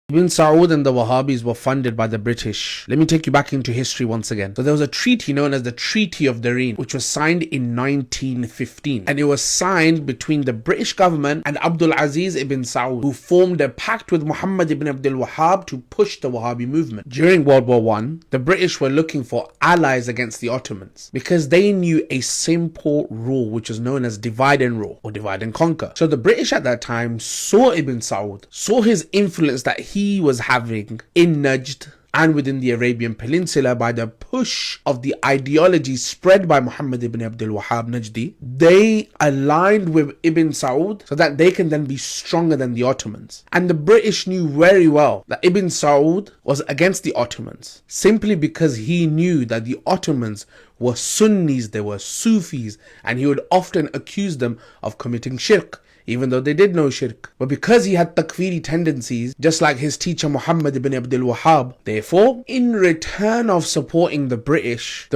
Ibn Saud and the Wahabis were funded by the British. Let me take you back into history once again. So there was a treaty known as the Treaty of Dareen, which was signed in 1915. And it was signed between the British government and Abdul Aziz ibn Saud, who formed a pact with Muhammad ibn Abdul Wahhab to push the Wahhabi movement. During World War I, the British were looking for allies against the Ottomans because they knew a simple rule, which was known as divide and rule or divide and conquer. So the British at that time saw Ibn Saud, saw his influence that he was having in Najd and within the Arabian Peninsula by the push of the ideology spread by Muhammad ibn Abdul Wahhab Najdi. They aligned with Ibn Saud so that they can then be stronger than the Ottomans. And the British knew very well that Ibn Saud was against the Ottomans simply because he knew that the Ottomans were Sunnis, they were Sufis, and he would often accuse them of committing shirk, even though they did know shirk. But because he had takfiri tendencies, just like his teacher Muhammad ibn Abdul Wahhab, therefore, in return of supporting the British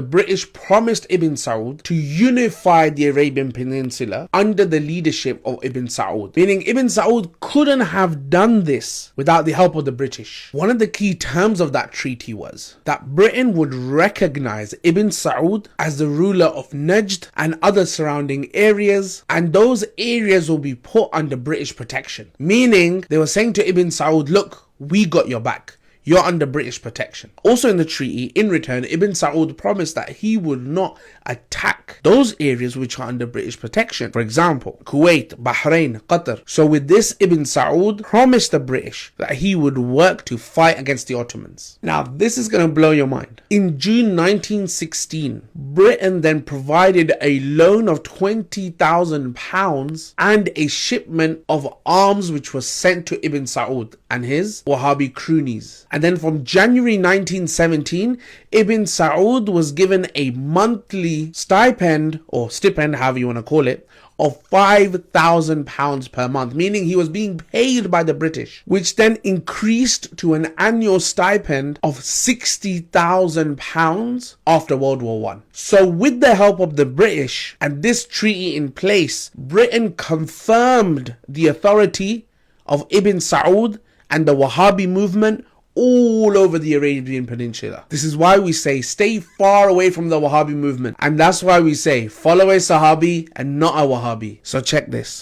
promised Ibn Saud to unify the Arabian Peninsula under the leadership of Ibn Saud. Meaning Ibn Saud couldn't have done this without the help of the British. One of the key terms of that treaty was that Britain would recognize Ibn Saud as the ruler of Najd and other surrounding areas, and those areas will be put under British protection. Meaning they were saying to Ibn Saud, look, we got your back. You're under British protection. Also in the treaty, in return, Ibn Saud promised that he would not attack those areas which are under British protection. For example, Kuwait, Bahrain, Qatar. So with this, Ibn Saud promised the British that he would work to fight against the Ottomans. Now, this is going to blow your mind. In June 1916, Britain then provided a loan of £20,000 and a shipment of arms which was sent to Ibn Saud and his Wahhabi cronies. And then from January 1917, Ibn Saud was given a monthly stipend, or stipend, however you want to call it, of £5,000 per month, meaning he was being paid by the British, which then increased to an annual stipend of £60,000 after World War I. So with the help of the British and this treaty in place, Britain confirmed the authority of Ibn Saud and the Wahhabi movement all over the Arabian Peninsula. This is why we say stay far away from the Wahhabi movement, and that's why we say follow a Sahabi and not a Wahhabi. So check this.